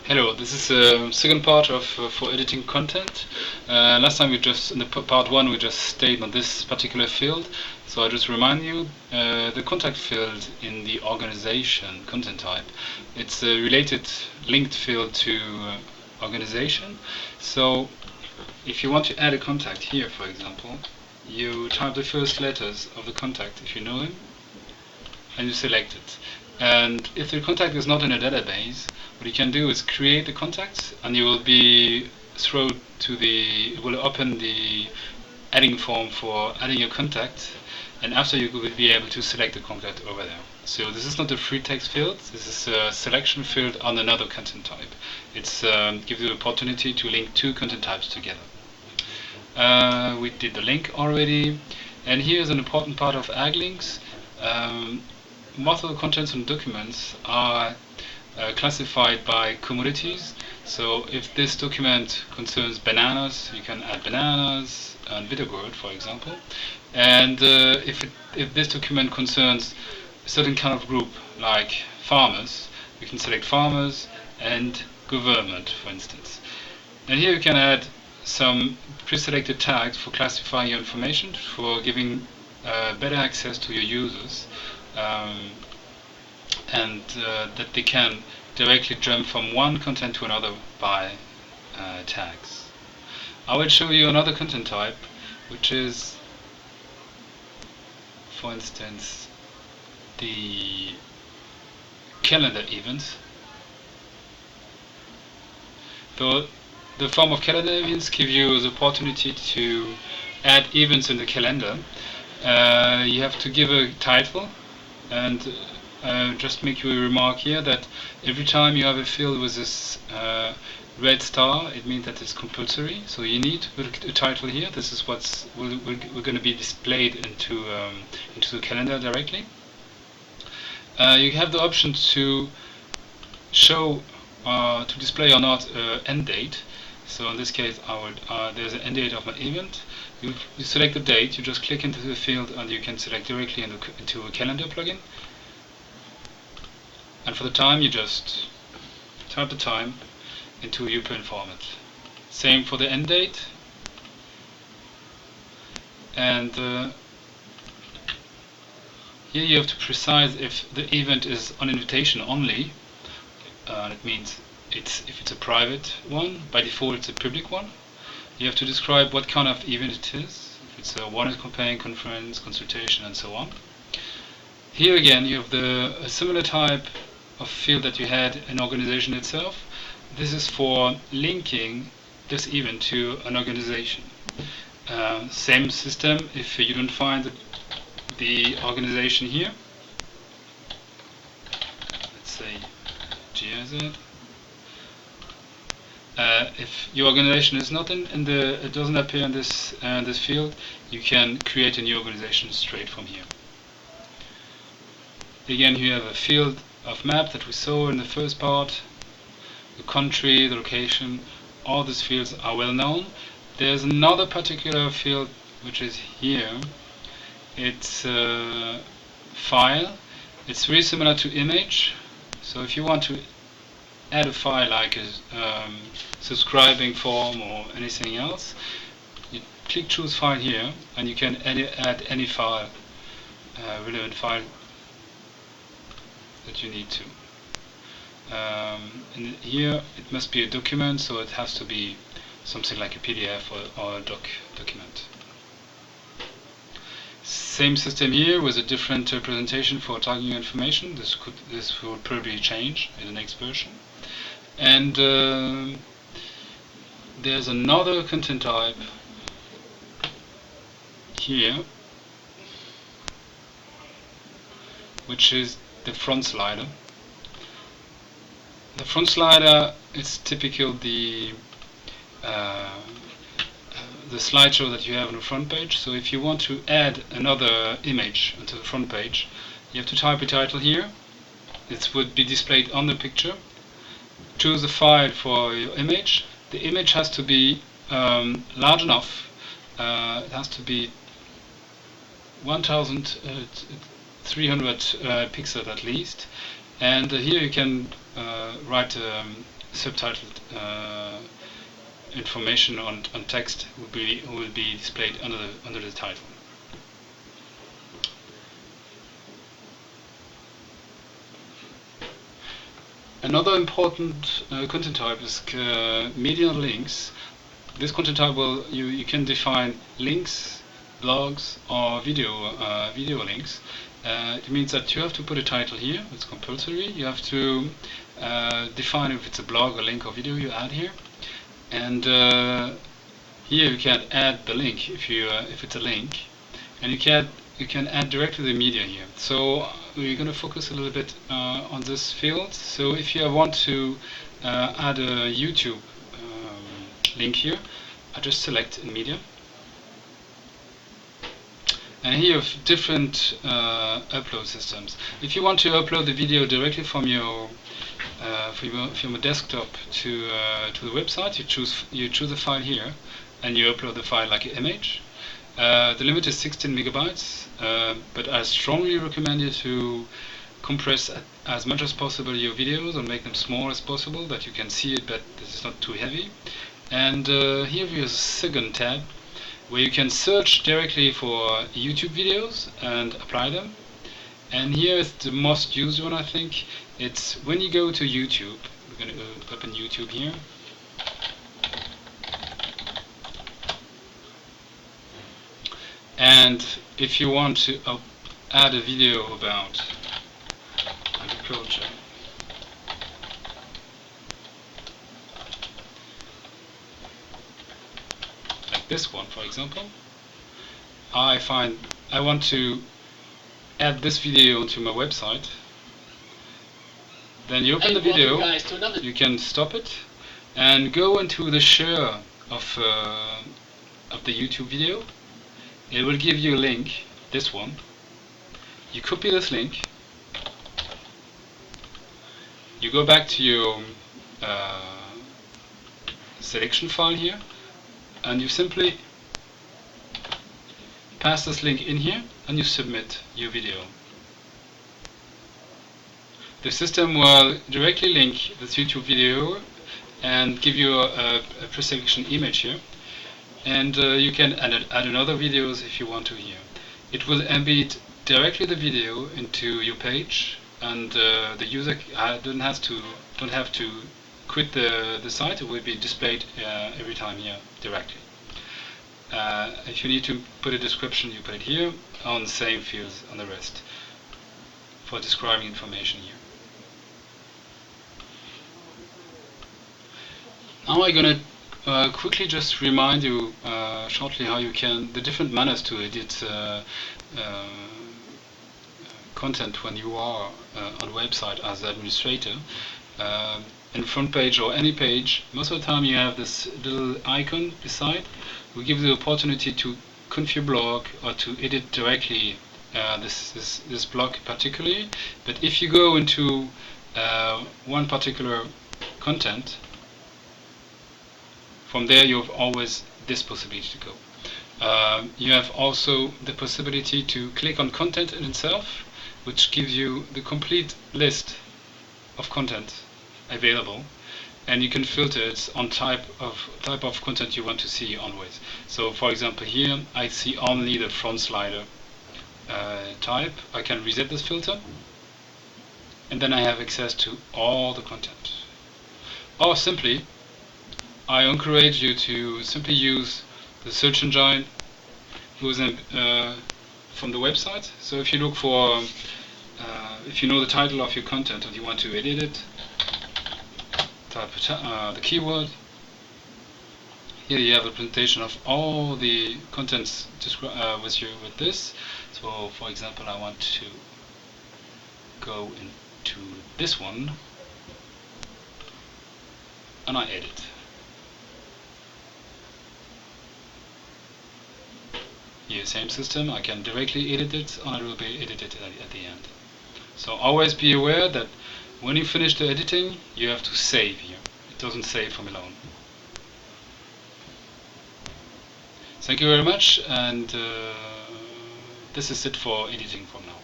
Hello, this is the second part of for editing content. Last time we just in the part one we just stayed on this particular field. So I just remind you the contact field in the organization content type. It's a related linked field to organization. So if you want to add a contact here, for example, you type the first letters of the contact if you know him, and you select it. And if the contact is not in a database, what you can do is create the contact, and you will be thrown to the. It will open the adding form for adding a contact, and after you will be able to select the contact over there. So this is not a free text field. This is a selection field on another content type. It's gives you the opportunity to link two content types together. We did the link already, and here's an important part of AgLinks. Most of the contents and documents are classified by commodities. So if this document concerns bananas, you can add bananas and Bittergourd, for example. And if this document concerns a certain kind of group, like farmers, you can select farmers and government, for instance. And here you can add some pre-selected tags for classifying your information, for giving better access to your users. And that they can directly jump from one content to another by tags. I will show you another content type, which is, for instance, the calendar events. The form of calendar events give you the opportunity to add events in the calendar. You have to give a title, and just make you a remark here that every time you have a field with this red star, it means that it's compulsory. So you need to put a title here. This is what's we're going to be displayed into the calendar directly. You have the option to show to display or not end date. So in this case, there's an end date of my event. You select the date. You just click into the field, and you can select directly into a calendar plugin. And for the time, you just type the time into a UPN format. Same for the end date. And here you have to precise if the event is on invitation only. It means if it's a private one, by default it's a public one. You have to describe what kind of event it is. If it's a one-is comparing, conference, consultation, and so on. Here again, you have a similar type of field that you had in organization itself. This is for linking this event to an organization. Same system if you don't find the organization here. Let's say GIZ. If your organization is not it doesn't appear in this field, you can create a new organization straight from here. Again, you have a field of map that we saw in the first part, the country, the location. All these fields are well known. There's another particular field which is here. It's file. It's very similar to image. So if you want to add a file like a subscribing form or anything else, you click choose file here, and you can add any file, relevant file that you need to. And here it must be a document, so it has to be something like a PDF or a document. Same system here with a different presentation for tagging information. This will probably change in the next version. And there's another content type here, which is the front slider. The front slider is typical the slideshow that you have on the front page. So if you want to add another image onto the front page, you have to type a title here. It would be displayed on the picture. Choose a file for your image. The image has to be large enough. It has to be 1300 pixels at least. And here you can write a subtitled information on text will be displayed under the title. Another important content type is media links. This content type you can define links, blogs, or video links. It means that you have to put a title here. It's compulsory. You have to define if it's a blog, a link, or video you add here. And here you can add the link if it's a link, and you can add directly the media here. So we're going to focus a little bit on this field. So if you want to add a YouTube link here, I just select media, and here you have different upload systems. If you want to upload the video directly from your desktop to the website, you choose a file here, and you upload the file like an image. The limit is 16 megabytes, but I strongly recommend you to compress as much as possible your videos and make them small as possible, that you can see it, but this is not too heavy. And here we have a second tab where you can search directly for YouTube videos and apply them. And here is the most used one, I think. It's when you go to YouTube. We're going to open YouTube here. And if you want to add a video about agriculture, like this one, for example, I want to add this video to my website. Then you open the video, you can stop it and go into the share of the YouTube video. It will give you a link, this one. You copy this link, you go back to your selection file here, and you simply pass this link in here, and you submit your video. The system will directly link this YouTube video and give you a pre-selection image here, and you can add another videos if you want to here. It will embed directly the video into your page, and the user don't have to quit the site. It will be displayed every time here directly. If you need to put a description, you put it here on the same fields on the rest for describing information here. Now I'm going to quickly just remind you shortly how you can, the different manners to edit content when you are on a website as administrator. In front page or any page, most of the time you have this little icon beside. We give you the opportunity to configure blog or to edit directly this block particularly. But if you go into one particular content, from there you have always this possibility to go. You have also the possibility to click on content in itself, which gives you the complete list of content available, and you can filter it on type of content you want to see always. So for example here I see only the front slider type. I can reset this filter, and then I have access to all the content. Or simply I encourage you to simply use the search engine from the website. So if you look for, if you know the title of your content and you want to edit it, type the keyword. Here you have a presentation of all the contents with this. So for example, I want to go into this one, and I edit. Here, same system, I can directly edit it, and it will be edited at the end. So always be aware that when you finish the editing, you have to save here. It doesn't save from alone. Thank you very much, and this is it for editing from now.